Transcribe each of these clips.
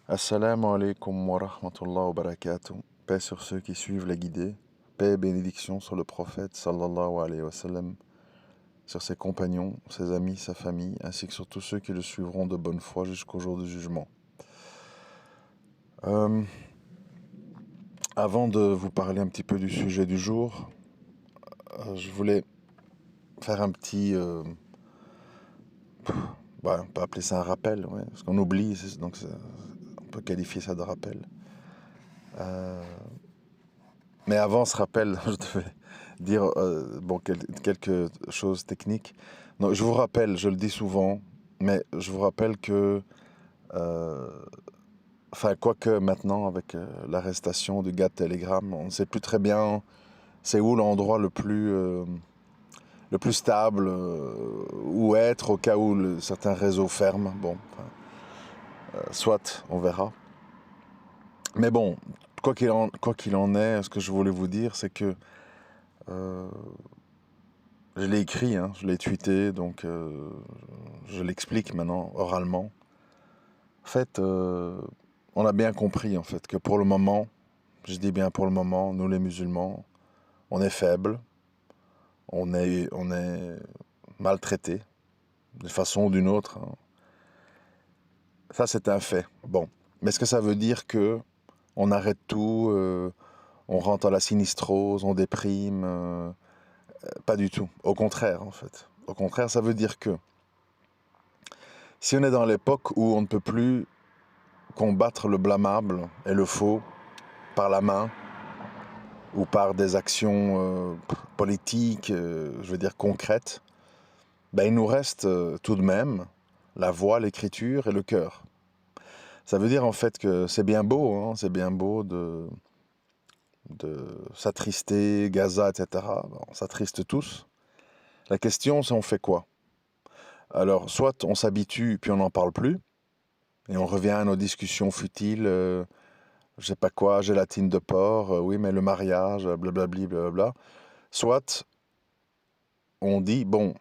Assalamu alaikum wa rahmatullah wa barakatuh. Paix sur ceux qui suivent la guidée. Paix et bénédiction sur le prophète sallallahu alayhi wa sallam, sur ses compagnons, ses amis, sa famille, ainsi que sur tous ceux qui le suivront de bonne foi jusqu'au jour du jugement. Euh, Avant de vous parler un petit peu du sujet du jour, je voulais faire un petit... on peut appeler ça un rappel, ouais, parce qu'on oublie, donc on peut qualifier ça de rappel. Mais avant ce rappel, je devais dire quelques choses techniques. Non, je vous rappelle, je le dis souvent, mais je vous rappelle que, quoique maintenant, avec l'arrestation du gars de Telegram, on ne sait plus très bien c'est où l'endroit le plus stable, où être au cas où certains réseaux ferment. Bon, soit, on verra. Mais bon, quoi qu'il en est, ce que je voulais vous dire, c'est que je l'ai écrit, hein, je l'ai tweeté, donc je l'explique maintenant oralement. En fait, on a bien compris en fait que pour le moment, je dis bien pour le moment, nous les musulmans, on est faibles, on est maltraités d'une façon ou d'une autre, hein. Ça, c'est un fait. Bon, mais est-ce que ça veut dire que on arrête tout, on rentre à la sinistrose, on déprime? Pas du tout. Au contraire, en fait. Au contraire, ça veut dire que si on est dans l'époque où on ne peut plus combattre le blâmable et le faux par la main ou par des actions politiques, je veux dire concrètes, ben il nous reste tout de même la voix, l'écriture et le cœur. Ça veut dire en fait que c'est bien beau, hein, c'est bien beau de s'attrister, Gaza, etc. On s'attriste tous. La question, c'est on fait quoi? Alors, soit on s'habitue puis on n'en parle plus, et on revient à nos discussions futiles, je sais pas quoi, gélatine de porc, oui, mais le mariage, blablabli, blablabla. Soit on dit, bon,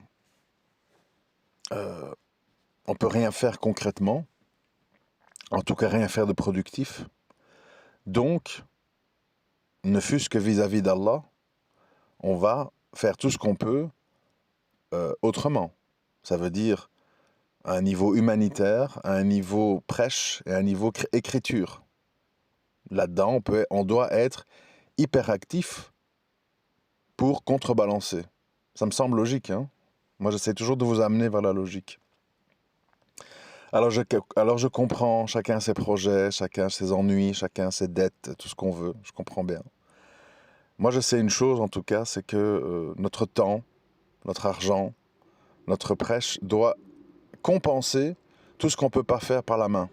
on peut rien faire concrètement, en tout cas rien faire de productif, donc, ne fût-ce que vis-à-vis d'Allah, on va faire tout ce qu'on peut autrement. Ça veut dire à un niveau humanitaire, à un niveau prêche et à un niveau écriture. Là-dedans, on doit être hyperactif pour contrebalancer. Ça me semble logique, hein? Moi, j'essaie toujours de vous amener vers la logique. Alors je comprends, chacun ses projets, chacun ses ennuis, chacun ses dettes, tout ce qu'on veut, je comprends bien. Moi, je sais une chose, en tout cas, c'est que notre temps, notre argent, notre prêche doit compenser tout ce qu'on ne peut pas faire par la main.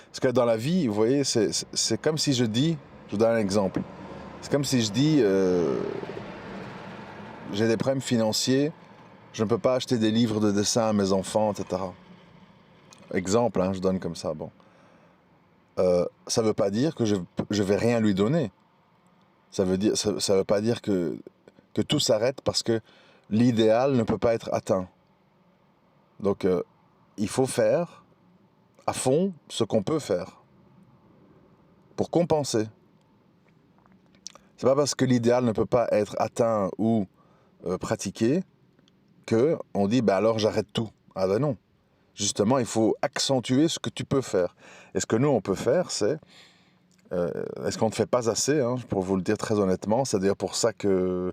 Parce que dans la vie, vous voyez, c'est comme si je dis, je vous donne un exemple, c'est comme si je dis, j'ai des problèmes financiers, je ne peux pas acheter des livres de dessin à mes enfants, etc. Exemple, hein, je donne comme ça, bon. Ça ne veut pas dire que je vais rien lui donner. Ça veut pas dire que tout s'arrête parce que l'idéal ne peut pas être atteint. Donc, il faut faire à fond ce qu'on peut faire pour compenser. C'est pas parce que l'idéal ne peut pas être atteint ou pratiqué que on dit bah alors j'arrête tout. Ah ben non. Justement, il faut accentuer ce que tu peux faire. Et ce que nous on peut faire, c'est est-ce qu'on ne fait pas assez, hein, pour vous le dire très honnêtement. C'est d'ailleurs pour ça que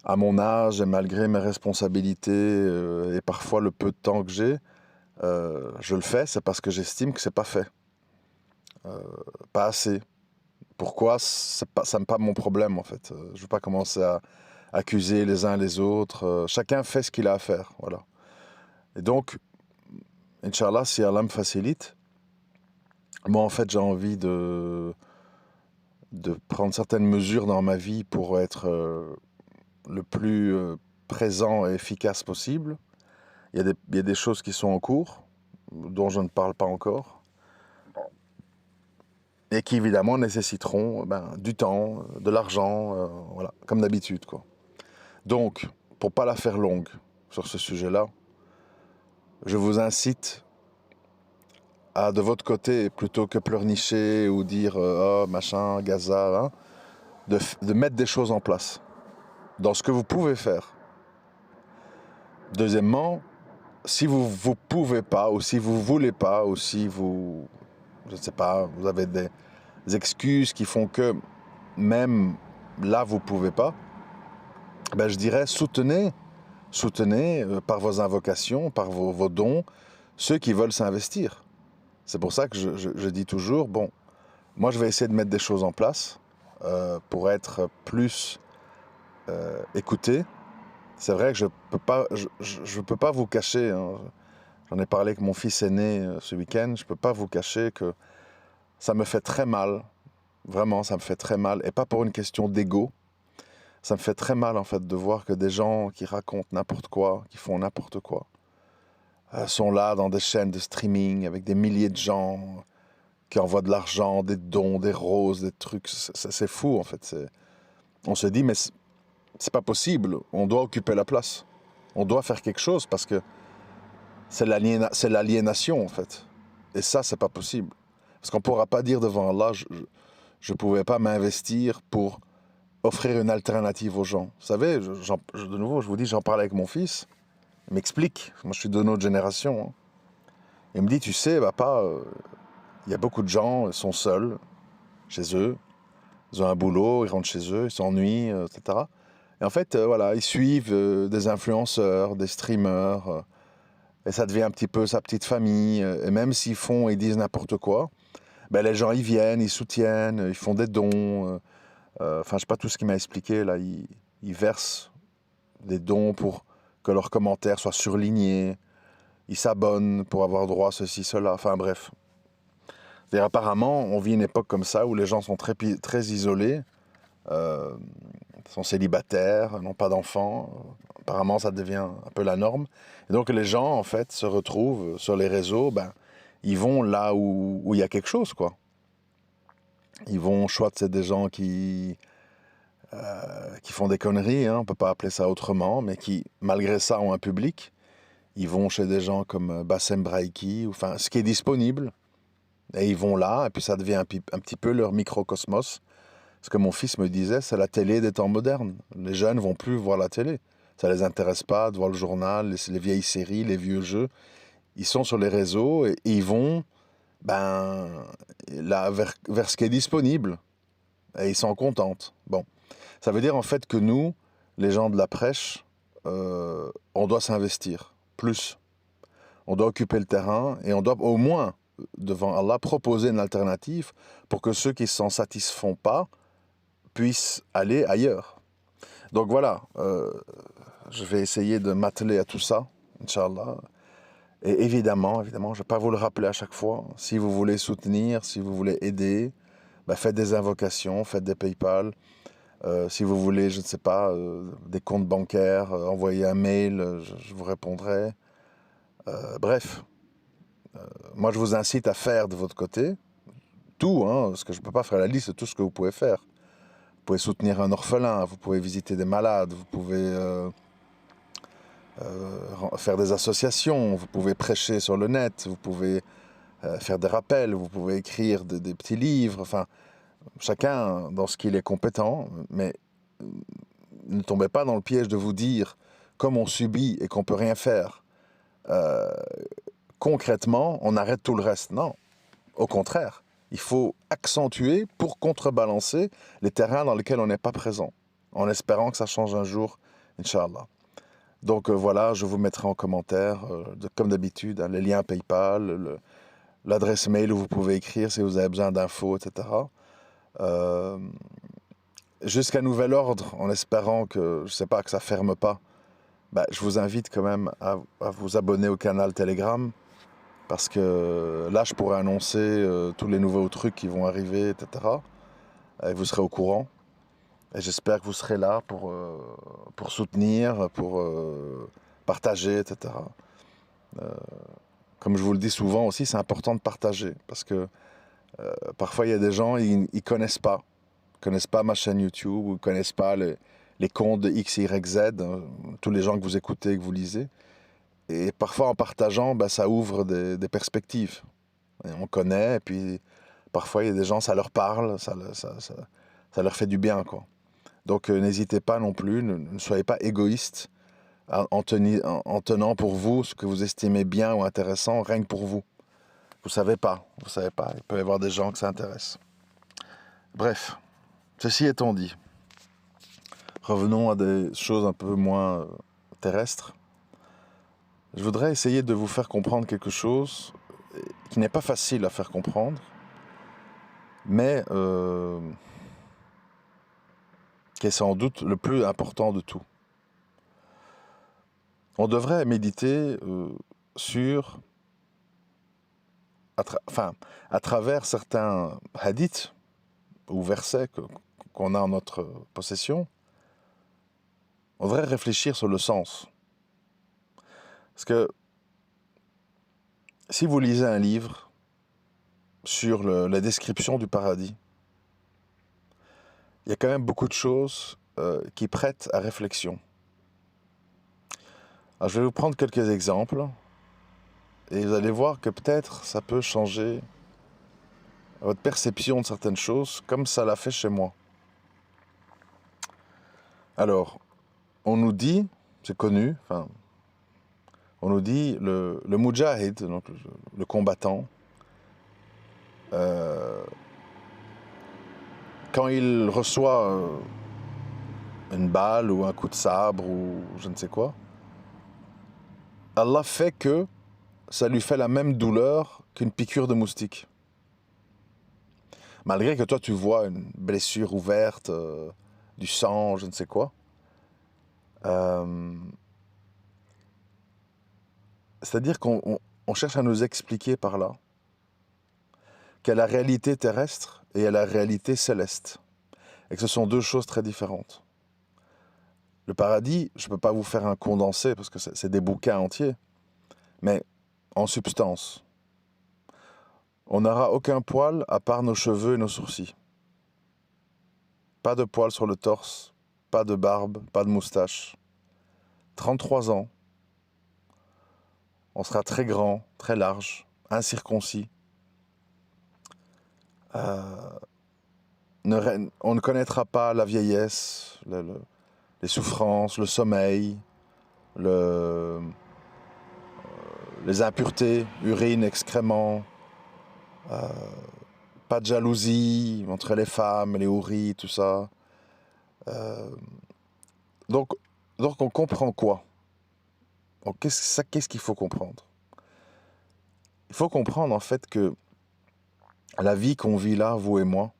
à mon âge et malgré mes responsabilités et parfois le peu de temps que j'ai, je le fais, c'est parce que j'estime que c'est pas fait, pas assez. Pourquoi? Ça n'est pas mon problème en fait. Je ne veux pas commencer à accuser les uns les autres. Chacun fait ce qu'il a à faire, voilà. Et donc, Inch'Allah, si Allah me facilite, moi en fait j'ai envie de prendre certaines mesures dans ma vie pour être le plus présent et efficace possible. Il y a des choses qui sont en cours, dont je ne parle pas encore, et qui évidemment nécessiteront du temps, de l'argent, voilà, comme d'habitude, quoi. Donc, pour pas la faire longue sur ce sujet-là, je vous incite de votre côté, plutôt que pleurnicher ou dire oh machin, Gaza, hein, de mettre des choses en place dans ce que vous pouvez faire. Deuxièmement, si vous ne pouvez pas, ou si vous ne voulez pas, ou si vous, je ne sais pas, vous avez des excuses qui font que même là vous ne pouvez pas, ben je dirais soutenez par vos invocations, par vos dons, ceux qui veulent s'investir. C'est pour ça que je dis toujours, bon, moi je vais essayer de mettre des choses en place pour être plus écouté. C'est vrai que je peux pas vous cacher, hein, j'en ai parlé avec mon fils aîné ce week-end, je peux pas vous cacher que ça me fait très mal, vraiment ça me fait très mal, et pas pour une question d'ego, ça me fait très mal en fait de voir que des gens qui racontent n'importe quoi, qui font n'importe quoi, sont là dans des chaînes de streaming avec des milliers de gens qui envoient de l'argent, des dons, des roses, des trucs, c'est fou en fait. On se dit mais c'est pas possible, on doit occuper la place, on doit faire quelque chose parce que c'est l'aliénation en fait. Et ça c'est pas possible. Parce qu'on pourra pas dire devant Allah, je pouvais pas m'investir pour offrir une alternative aux gens. Vous savez, de nouveau, je vous dis, j'en parlais avec mon fils, il m'explique, moi je suis de notre génération, hein. Il me dit, tu sais, papa, il y a beaucoup de gens, ils sont seuls, chez eux, ils ont un boulot, ils rentrent chez eux, ils s'ennuient, etc. Et en fait, voilà, ils suivent des influenceurs, des streamers, et ça devient un petit peu sa petite famille, et même s'ils font et disent n'importe quoi, ben les gens, ils viennent, ils soutiennent, ils font des dons, enfin, je sais pas tout ce qu'il m'a expliqué, là, ils versent des dons pour que leurs commentaires soient surlignés, ils s'abonnent pour avoir droit à ceci, cela, enfin bref. C'est-à-dire, apparemment, on vit une époque comme ça où les gens sont très isolés, euh, sont célibataires, n'ont pas d'enfants. Apparemment, ça devient un peu la norme. Et donc, les gens, en fait, se retrouvent sur les réseaux, ben, ils vont là où il y a quelque chose, quoi. Ils vont, soit c'est des gens qui font des conneries, hein, on ne peut pas appeler ça autrement, mais qui, malgré ça, ont un public. Ils vont chez des gens comme Bassem Braiki, enfin, ce qui est disponible, et ils vont là, et puis ça devient un petit peu leur microcosmos. Ce que mon fils me disait, c'est la télé des temps modernes. Les jeunes vont plus voir la télé. Ça les intéresse pas de voir le journal, les vieilles séries, les vieux jeux. Ils sont sur les réseaux et ils vont ben, là, vers ce qui est disponible. Et ils sont contents. Bon. Ça veut dire en fait que nous, les gens de la prêche, on doit s'investir plus. On doit occuper le terrain et on doit au moins, devant Allah, proposer une alternative pour que ceux qui ne s'en satisfont pas puissent aller ailleurs. Donc voilà, je vais essayer de m'atteler à tout ça, Inch'Allah. Et évidemment, je ne vais pas vous le rappeler à chaque fois, si vous voulez soutenir, si vous voulez aider, ben faites des invocations, faites des PayPal. Si vous voulez, je ne sais pas, des comptes bancaires, envoyez un mail, je vous répondrai. Bref, moi je vous incite à faire de votre côté tout, hein, parce que je ne peux pas faire la liste de tout ce que vous pouvez faire. Vous pouvez soutenir un orphelin, vous pouvez visiter des malades, vous pouvez faire des associations, vous pouvez prêcher sur le net, vous pouvez faire des rappels, vous pouvez écrire des petits livres, enfin, chacun dans ce qu'il est compétent, mais ne tombez pas dans le piège de vous dire, comme on subit et qu'on ne peut rien faire, concrètement, on arrête tout le reste. Non, au contraire, il faut accentuer pour contrebalancer les terrains dans lesquels on n'est pas présent, en espérant que ça change un jour, Inch'Allah. Donc voilà, je vous mettrai en commentaire, comme d'habitude, hein, les liens PayPal, l'adresse mail où vous pouvez écrire si vous avez besoin d'infos, etc. Jusqu'à nouvel ordre, en espérant que, je sais pas, que ça ferme pas, bah, je vous invite quand même à vous abonner au canal Telegram, parce que là, je pourrai annoncer tous les nouveaux trucs qui vont arriver, etc. Et vous serez au courant. Et j'espère que vous serez là pour soutenir, pour partager, etc. Comme je vous le dis souvent aussi, c'est important de partager, parce que parfois, il y a des gens, ils ne connaissent pas ma chaîne YouTube, ou ne connaissent pas les comptes de X, Y, Z, hein, tous les gens que vous écoutez, que vous lisez. Et parfois, en partageant, ben, ça ouvre des perspectives. Et on connaît, et puis parfois il y a des gens, ça leur parle, ça leur fait du bien, quoi. Donc n'hésitez pas non plus, ne soyez pas égoïste en tenant pour vous ce que vous estimez bien ou intéressant, rien que pour vous. Vous savez pas, il peut y avoir des gens que ça intéresse. Bref, ceci étant dit, revenons à des choses un peu moins terrestres. Je voudrais essayer de vous faire comprendre quelque chose qui n'est pas facile à faire comprendre, mais qui est sans doute le plus important de tout. On devrait méditer sur, à travers certains hadiths ou versets qu'on a en notre possession, on devrait réfléchir sur le sens. Parce que si vous lisez un livre sur la description du paradis, il y a quand même beaucoup de choses qui prêtent à réflexion. Alors, je vais vous prendre quelques exemples et vous allez voir que peut-être ça peut changer votre perception de certaines choses comme ça l'a fait chez moi. Alors, on nous dit, c'est connu, on nous dit le mujahid, donc le combattant, quand il reçoit une balle ou un coup de sabre ou je ne sais quoi, Allah fait que ça lui fait la même douleur qu'une piqûre de moustique. Malgré que toi tu vois une blessure ouverte, du sang, je ne sais quoi. C'est-à-dire qu'on cherche à nous expliquer par là qu'il y a la réalité terrestre et il y a la réalité céleste. Et que ce sont deux choses très différentes. Le paradis, je ne peux pas vous faire un condensé parce que c'est des bouquins entiers. Mais en substance, on n'aura aucun poil à part nos cheveux et nos sourcils. Pas de poils sur le torse, pas de barbe, pas de moustache. 33 ans, on sera très grand, très large, incirconcis. On ne connaîtra pas la vieillesse, les souffrances, le sommeil, les impuretés, urine, excréments, pas de jalousie entre les femmes, les houris, tout ça. Donc on comprend quoi? Donc qu'est-ce qu'il faut comprendre? Il faut comprendre en fait que la vie qu'on vit là, vous et moi,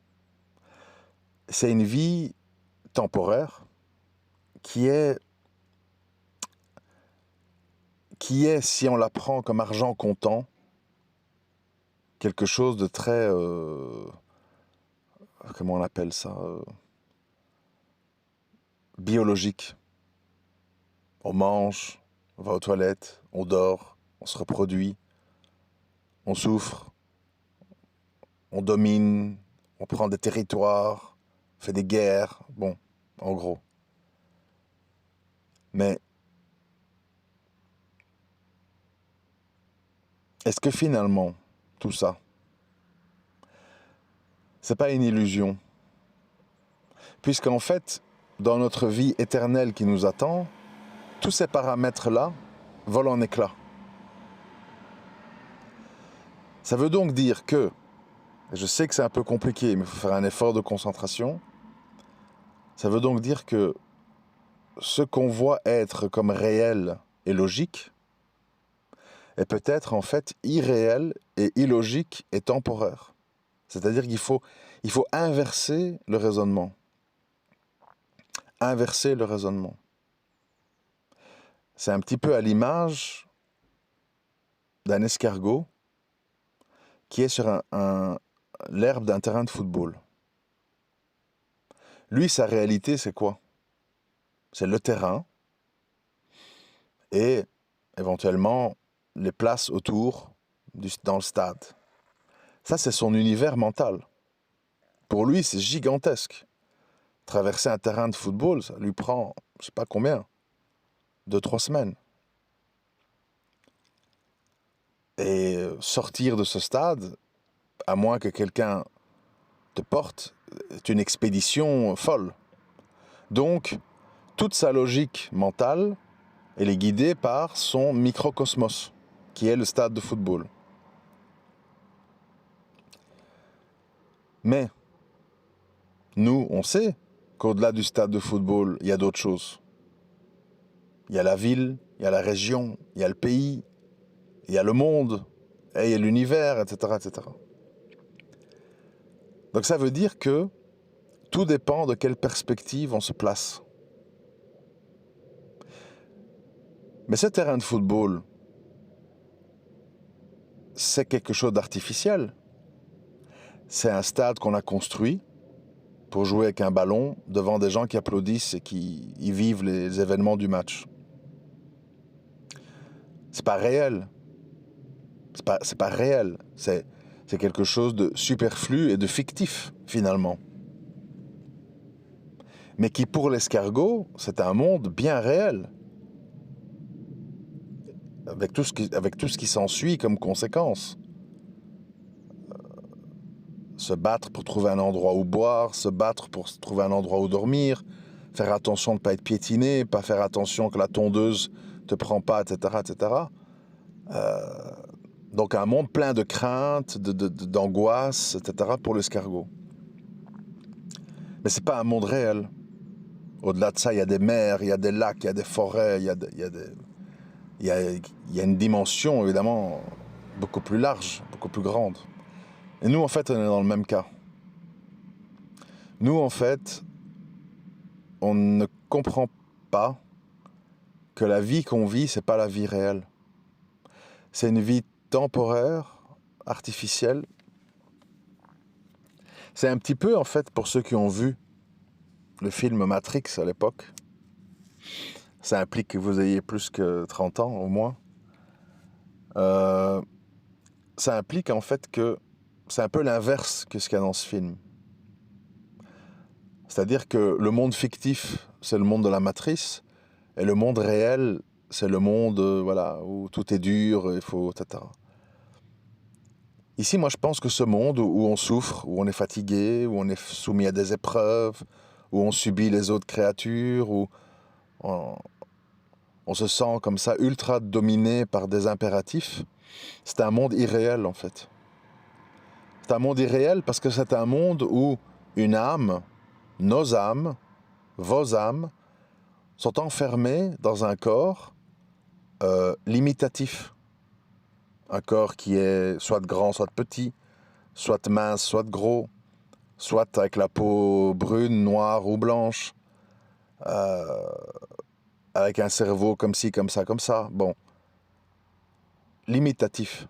c'est une vie temporaire qui est, si on la prend comme argent comptant, quelque chose de très... comment on appelle ça, biologique. On mange, on va aux toilettes, on dort, on se reproduit, on souffre, on domine, on prend des territoires, on fait des guerres, bon, en gros. Mais est-ce que finalement, tout ça, c'est pas une illusion? Puisqu'en fait, dans notre vie éternelle qui nous attend, tous ces paramètres-là volent en éclats. Ça veut donc dire que, et je sais que c'est un peu compliqué, mais il faut faire un effort de concentration, ça veut donc dire que ce qu'on voit être comme réel et logique est peut-être en fait irréel et illogique et temporaire. C'est-à-dire qu'il faut inverser le raisonnement. Inverser le raisonnement. C'est un petit peu à l'image d'un escargot qui est sur l'herbe d'un terrain de football. Lui, sa réalité, c'est quoi? C'est le terrain et éventuellement les places autour dans le stade. Ça, c'est son univers mental. Pour lui, c'est gigantesque. Traverser un terrain de football, ça lui prend, je sais pas combien, 2-3 semaines. Et sortir de ce stade, à moins que quelqu'un te porte, est une expédition folle. Donc, toute sa logique mentale, elle est guidée par son microcosmos, qui est le stade de football. Mais, nous, on sait qu'au-delà du stade de football, il y a d'autres choses. Il y a la ville, il y a la région, il y a le pays, il y a le monde, et il y a l'univers, etc., etc. Donc ça veut dire que tout dépend de quelle perspective on se place. Mais ce terrain de football, c'est quelque chose d'artificiel. C'est un stade qu'on a construit pour jouer avec un ballon devant des gens qui applaudissent et qui y vivent les événements du match. C'est pas réel. C'est pas réel. C'est quelque chose de superflu et de fictif, finalement. Mais qui, pour l'escargot, c'est un monde bien réel. Avec tout ce qui s'ensuit comme conséquence. Se battre pour trouver un endroit où boire, se battre pour trouver un endroit où dormir, faire attention de ne pas être piétiné, pas faire attention que la tondeuse ne te prend pas, etc. etc. Donc un monde plein de craintes, d'angoisse, etc. pour l'escargot. Mais ce n'est pas un monde réel. Au-delà de ça, il y a des mers, il y a des lacs, il y a des forêts, il y a une dimension évidemment beaucoup plus large, beaucoup plus grande. Et nous, en fait, on est dans le même cas. Nous, en fait, on ne comprend pas que la vie qu'on vit, c'est pas la vie réelle. C'est une vie temporaire, artificielle. C'est un petit peu, en fait, pour ceux qui ont vu le film Matrix à l'époque, ça implique que vous ayez plus que 30 ans au moins, ça implique en fait que c'est un peu l'inverse que ce qu'il y a dans ce film. C'est-à-dire que le monde fictif, c'est le monde de la matrice, et le monde réel, c'est le monde voilà, où tout est dur, il faut, etc. Ici, moi, je pense que ce monde où on souffre, où on est fatigué, où on est soumis à des épreuves, où on subit les autres créatures, où on se sent comme ça ultra dominé par des impératifs, c'est un monde irréel, en fait. C'est un monde irréel parce que c'est un monde où une âme, nos âmes, vos âmes, sont enfermées dans un corps limitatif. Un corps qui est soit grand, soit petit, soit mince, soit gros, soit avec la peau brune, noire ou blanche, avec un cerveau comme ci, comme ça, comme ça. Bon, limitatif.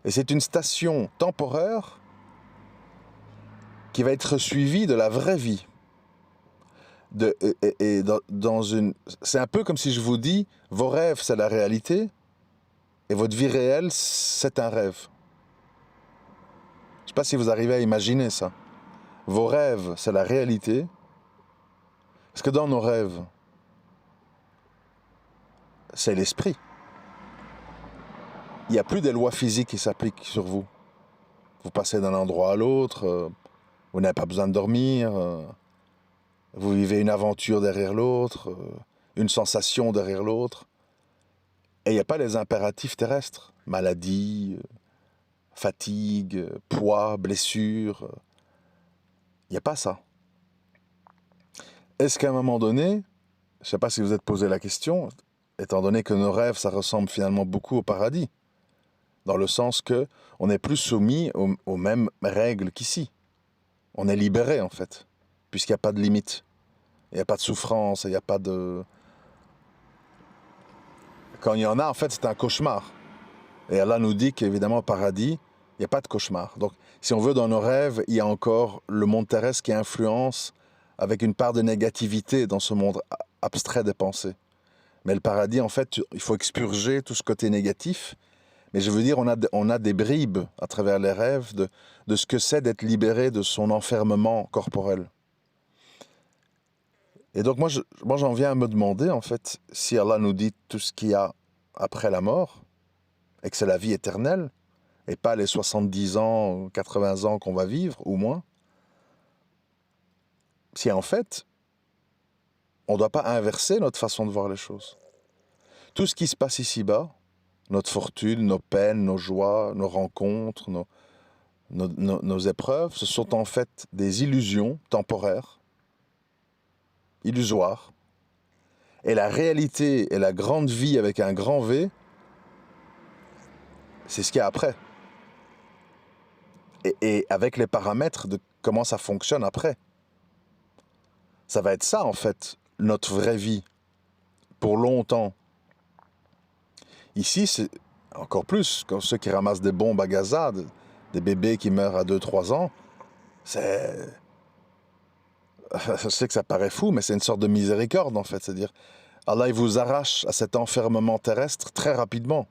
Et c'est une station temporaire qui va être suivie de la vraie vie. C'est un peu comme si je vous dis, vos rêves, c'est la réalité, et votre vie réelle, c'est un rêve. Je ne sais pas si vous arrivez à imaginer ça. Vos rêves, c'est la réalité, parce que dans nos rêves, c'est l'esprit. Il n'y a plus des lois physiques qui s'appliquent sur vous. Vous passez d'un endroit à l'autre, vous n'avez pas besoin de dormir, vous vivez une aventure derrière l'autre, une sensation derrière l'autre. Et il n'y a pas les impératifs terrestres, maladie, fatigue, poids, blessure. Il n'y a pas ça. Est-ce qu'à un moment donné, je ne sais pas si vous êtes posé la question, étant donné que nos rêves, ça ressemble finalement beaucoup au paradis, dans le sens que on n'est plus soumis aux mêmes règles qu'ici. On est libéré en fait, puisqu'il n'y a pas de limite. Il n'y a pas de souffrance, il n'y a pas de... Quand il y en a, en fait, c'est un cauchemar. Et Allah nous dit qu'évidemment, au paradis, il n'y a pas de cauchemar. Donc, si on veut, dans nos rêves, il y a encore le monde terrestre qui influence avec une part de négativité dans ce monde abstrait des pensées. Mais le paradis, en fait, il faut expurger tout ce côté négatif. Mais je veux dire, on a des bribes à travers les rêves de ce que c'est d'être libéré de son enfermement corporel. Et donc moi j'en viens à me demander, en fait, si Allah nous dit tout ce qu'il y a après la mort, et que c'est la vie éternelle, et pas les 70 ans, 80 ans qu'on va vivre, ou moins, si en fait, on ne doit pas inverser notre façon de voir les choses. Tout ce qui se passe ici-bas, notre fortune, nos peines, nos joies, nos rencontres, nos épreuves, ce sont en fait des illusions temporaires, illusoires. Et la réalité et la grande vie avec un grand V, c'est ce qu'il y a après. Et avec les paramètres de comment ça fonctionne après. Ça va être ça, en fait, notre vraie vie, pour longtemps. Ici, c'est encore plus, comme ceux qui ramassent des bombes à Gaza, des bébés qui meurent à 2-3 ans, c'est... Je sais que ça paraît fou, mais c'est une sorte de miséricorde, en fait. C'est-à-dire, Allah, il vous arrache à cet enfermement terrestre très rapidement.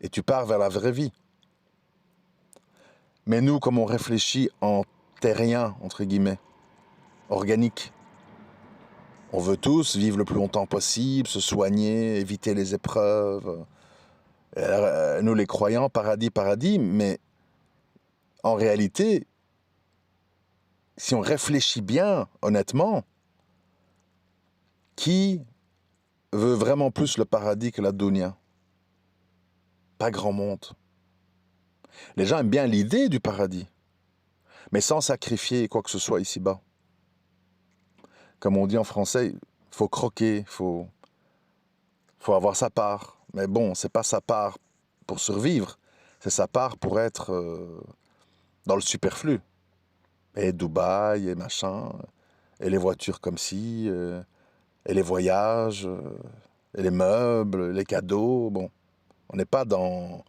Et tu pars vers la vraie vie. Mais nous, comme on réfléchit en terrien, entre guillemets, organique, on veut tous vivre le plus longtemps possible, se soigner, éviter les épreuves. Nous, les croyants, paradis, paradis, mais en réalité, si on réfléchit bien, honnêtement, qui veut vraiment plus le paradis que la dunya? Pas grand monde. Les gens aiment bien l'idée du paradis, mais sans sacrifier quoi que ce soit ici-bas. Comme on dit en français, il faut croquer, il faut avoir sa part. Mais bon, c'est pas sa part pour survivre, c'est sa part pour être dans le superflu. Et Dubaï, et machin, et les voitures comme ci, et les voyages, et les meubles, les cadeaux. Bon, on n'est pas dans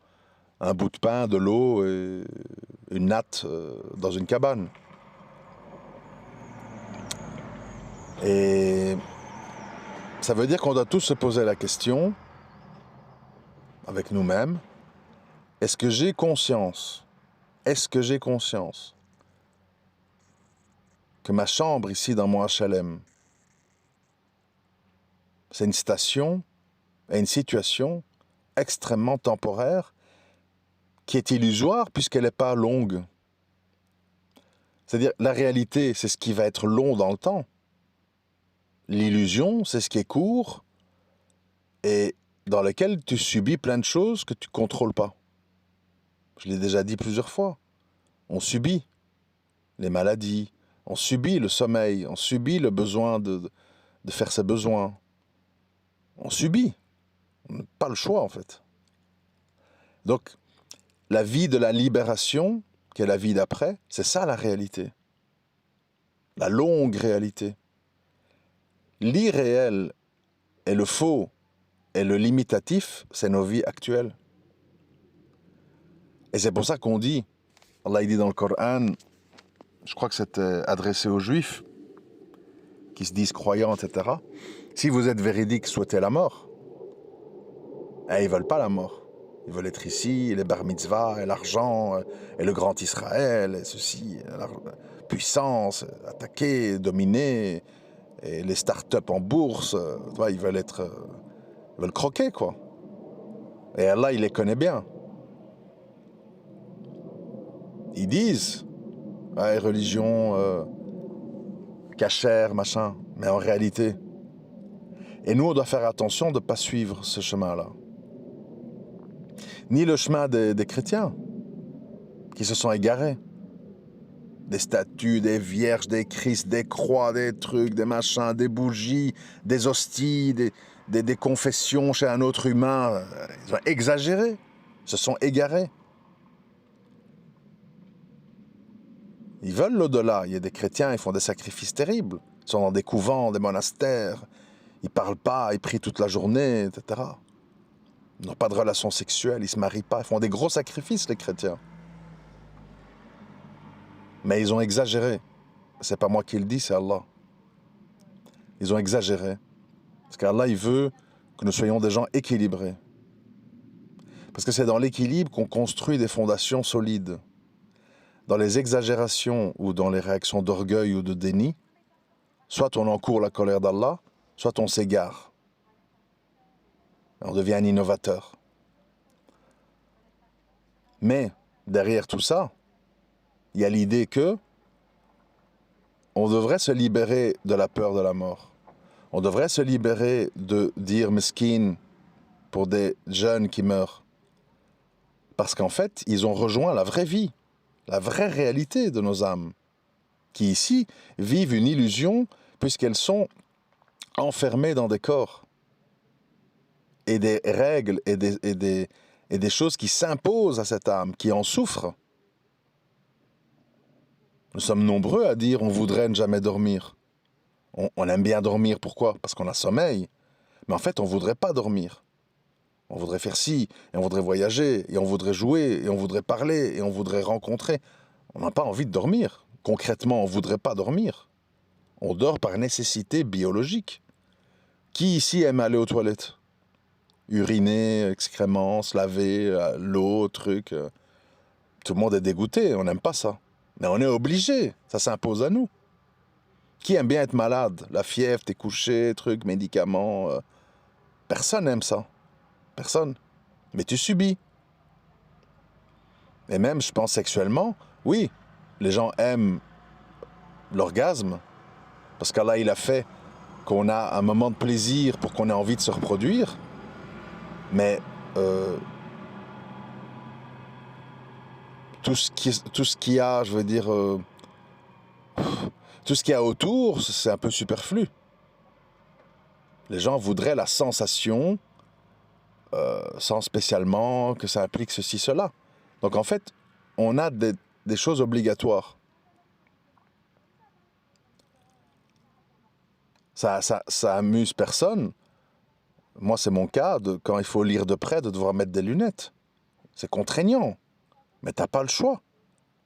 un bout de pain, de l'eau et une natte dans une cabane. Et ça veut dire qu'on doit tous se poser la question, avec nous-mêmes, est-ce que j'ai conscience que ma chambre ici dans mon HLM, c'est une station et une situation extrêmement temporaire qui est illusoire puisqu'elle n'est pas longue. C'est-à-dire, la réalité, c'est ce qui va être long dans le temps. L'illusion, c'est ce qui est court et dans lequel tu subis plein de choses que tu ne contrôles pas. Je l'ai déjà dit plusieurs fois. On subit les maladies, on subit le sommeil, on subit le besoin de faire ses besoins. On subit. On n'a pas le choix, en fait. Donc, la vie de la libération, qui est la vie d'après, c'est ça la réalité. La longue réalité. L'irréel et le faux et le limitatif, c'est nos vies actuelles. Et c'est pour ça qu'on dit, Allah il dit dans le Coran, je crois que c'était adressé aux Juifs, qui se disent croyants, etc. Si vous êtes véridiques, souhaitez la mort. Et ils ne veulent pas la mort. Ils veulent être ici, les bar mitzvahs, et l'argent, et le grand Israël, et ceci, la puissance, attaquer, dominer, et les start-up en bourse, ils veulent être... ils veulent croquer, quoi. Et Allah, il les connaît bien. Ils disent, ouais, religion, cachère, machin, mais en réalité. Et nous, on doit faire attention de ne pas suivre ce chemin-là. Ni le chemin des chrétiens, qui se sont égarés. Des statues, des vierges, des Christ, des croix, des trucs, des machins, des bougies, des hosties, des confessions chez un autre humain. Ils ont exagéré, se sont égarés. Ils veulent l'au-delà. Il y a des chrétiens, ils font des sacrifices terribles. Ils sont dans des couvents, des monastères. Ils ne parlent pas, ils prient toute la journée, etc. Ils n'ont pas de relations sexuelles, ils ne se marient pas. Ils font des gros sacrifices, les chrétiens. Mais ils ont exagéré. C'est pas moi qui le dis, c'est Allah. Ils ont exagéré. Parce qu'Allah, il veut que nous soyons des gens équilibrés. Parce que c'est dans l'équilibre qu'on construit des fondations solides. Dans les exagérations ou dans les réactions d'orgueil ou de déni, soit on encourt la colère d'Allah, soit on s'égare. On devient un innovateur. Mais derrière tout ça, il y a l'idée que on devrait se libérer de la peur de la mort. On devrait se libérer de dire mesquine pour des jeunes qui meurent. Parce qu'en fait, ils ont rejoint la vraie vie, la vraie réalité de nos âmes, qui ici vivent une illusion puisqu'elles sont enfermées dans des corps et des règles et des choses qui s'imposent à cette âme, qui en souffre. Nous sommes nombreux à dire on voudrait ne jamais dormir. On aime bien dormir, pourquoi? Parce qu'on a sommeil. Mais en fait, on ne voudrait pas dormir. On voudrait faire ci, et on voudrait voyager, et on voudrait jouer, et on voudrait parler, et on voudrait rencontrer. On n'a pas envie de dormir. Concrètement, on ne voudrait pas dormir. On dort par nécessité biologique. Qui ici aime aller aux toilettes? Uriner, excréments, se laver, l'eau, truc. Tout le monde est dégoûté, on n'aime pas ça. Mais on est obligé, ça s'impose à nous. Qui aime bien être malade? La fièvre, t'es couché, truc, médicaments. Personne n'aime ça. Personne. Mais tu subis. Et même, je pense sexuellement, oui, les gens aiment l'orgasme, parce qu'Allah, il a fait qu'on a un moment de plaisir pour qu'on ait envie de se reproduire. Mais tout ce qui a, je veux dire, tout ce qu'il y a autour, c'est un peu superflu. Les gens voudraient la sensation, sans spécialement que ça implique ceci, cela. Donc en fait, on a des choses obligatoires. Ça amuse personne. Moi, c'est mon cas, quand il faut lire de près, de devoir mettre des lunettes. C'est contraignant. Mais t'as pas le choix.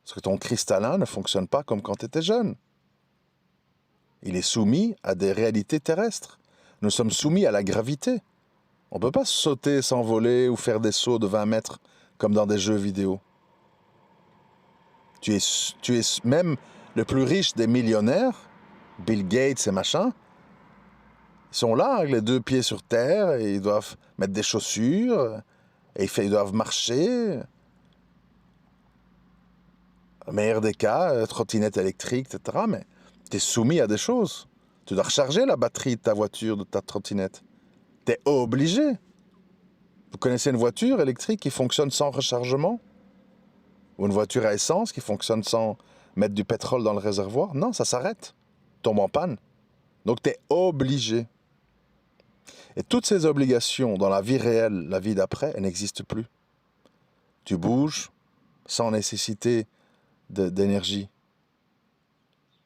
Parce que ton cristallin ne fonctionne pas comme quand tu étais jeune. Il est soumis à des réalités terrestres. Nous sommes soumis à la gravité. On ne peut pas sauter, s'envoler ou faire des sauts de 20 mètres comme dans des jeux vidéo. Tu es même le plus riche des millionnaires, Bill Gates et machin, ils sont là avec les 2 pieds sur terre et ils doivent mettre des chaussures et ils doivent marcher. Le meilleur des cas, trottinette électrique, etc. Mais tu es soumis à des choses. Tu dois recharger la batterie de ta voiture, de ta trottinette. Tu es obligé. Vous connaissez une voiture électrique qui fonctionne sans rechargement? Ou une voiture à essence qui fonctionne sans mettre du pétrole dans le réservoir? Non, ça s'arrête. Tombe en panne. Donc tu es obligé. Et toutes ces obligations dans la vie réelle, la vie d'après, elles n'existent plus. Tu bouges sans nécessité d'énergie.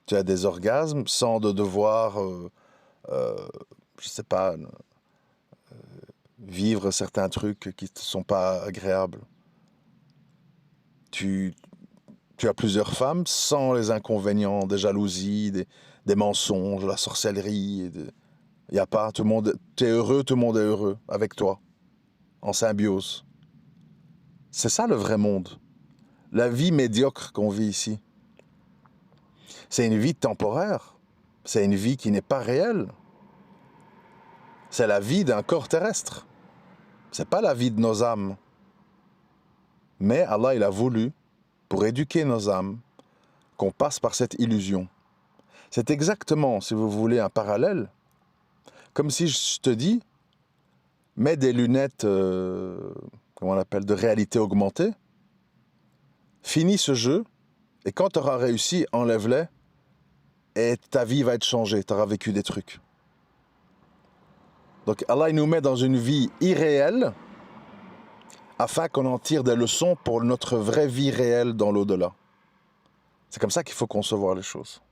Tu as des orgasmes sans devoir, je sais pas, vivre certains trucs qui ne sont pas agréables. Tu as plusieurs femmes sans les inconvénients des jalousies, des mensonges, de la sorcellerie. Il n'y a pas, tout le monde, tu es heureux, tout le monde est heureux avec toi, en symbiose. C'est ça le vrai monde. La vie médiocre qu'on vit ici, c'est une vie temporaire. C'est une vie qui n'est pas réelle. C'est la vie d'un corps terrestre. C'est pas la vie de nos âmes. Mais Allah, il a voulu, pour éduquer nos âmes, qu'on passe par cette illusion. C'est exactement, si vous voulez, un parallèle, comme si je te dis, mets des lunettes, comment on appelle, de réalité augmentée, finis ce jeu, et quand tu auras réussi, enlève-les, et ta vie va être changée, tu auras vécu des trucs. Donc Allah il nous met dans une vie irréelle, afin qu'on en tire des leçons pour notre vraie vie réelle dans l'au-delà. C'est comme ça qu'il faut concevoir les choses.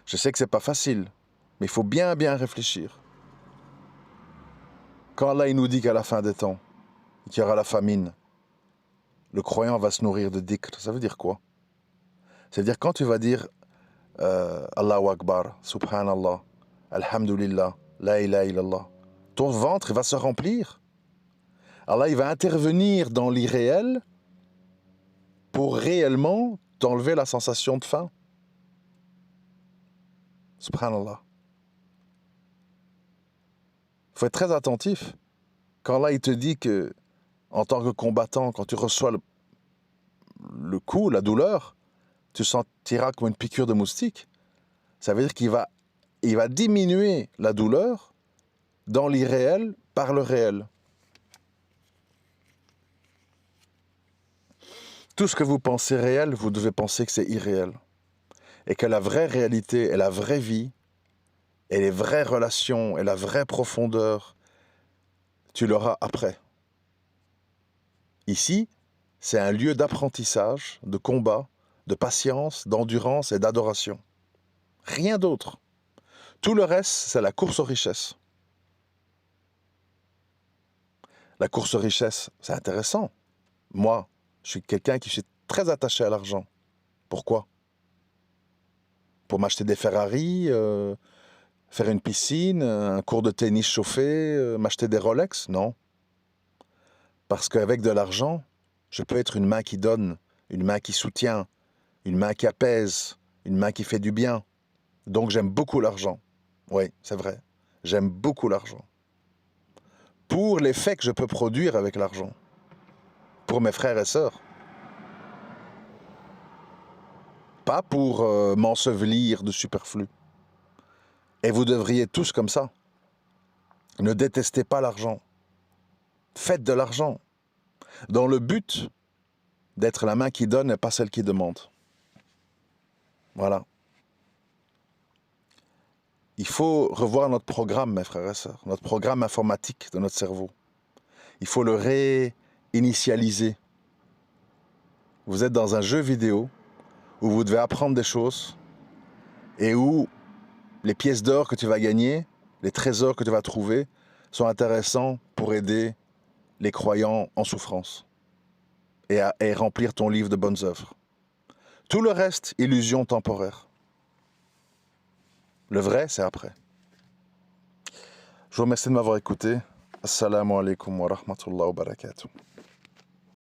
Je sais que c'est pas facile, mais il faut bien réfléchir. Quand Allah il nous dit qu'à la fin des temps, qu'il y aura la famine, le croyant va se nourrir de dhikr, ça veut dire quoi? C'est-à-dire quand tu vas dire Allahu Akbar, Subhanallah, Alhamdulillah, La ilaha illallah, ton ventre il va se remplir. Allah il va intervenir dans l'irréel pour réellement t'enlever la sensation de faim. Subhanallah. Il faut être très attentif. Quand Allah il te dit que En tant que combattant, quand tu reçois le coup, la douleur, tu sentiras comme une piqûre de moustique. Ça veut dire il va diminuer la douleur dans l'irréel par le réel. Tout ce que vous pensez réel, vous devez penser que c'est irréel. Et que la vraie réalité et la vraie vie, et les vraies relations et la vraie profondeur, tu l'auras après. Ici, c'est un lieu d'apprentissage, de combat, de patience, d'endurance et d'adoration. Rien d'autre. Tout le reste, c'est la course aux richesses. La course aux richesses, c'est intéressant. Moi, je suis quelqu'un qui est très attaché à l'argent. Pourquoi? Pour m'acheter des Ferrari, faire une piscine, un cours de tennis chauffé, m'acheter des Rolex? Non. Parce qu'avec de l'argent, je peux être une main qui donne, une main qui soutient, une main qui apaise, une main qui fait du bien. Donc j'aime beaucoup l'argent. Oui, c'est vrai. J'aime beaucoup l'argent. Pour l'effet que je peux produire avec l'argent. Pour mes frères et sœurs. Pas pour m'ensevelir de superflu. Et vous devriez tous comme ça. Ne détestez pas l'argent. Faites de l'argent. Dans le but d'être la main qui donne et pas celle qui demande. Voilà. Il faut revoir notre programme, mes frères et sœurs, notre programme informatique de notre cerveau. Il faut le réinitialiser. Vous êtes dans un jeu vidéo où vous devez apprendre des choses et où les pièces d'or que tu vas gagner, les trésors que tu vas trouver, sont intéressants pour aider les croyants en souffrance et remplir ton livre de bonnes œuvres. Tout le reste, illusion temporaire. Le vrai, c'est après. Je vous remercie de m'avoir écouté. Assalamu alaikum wa rahmatullahi wa barakatuh.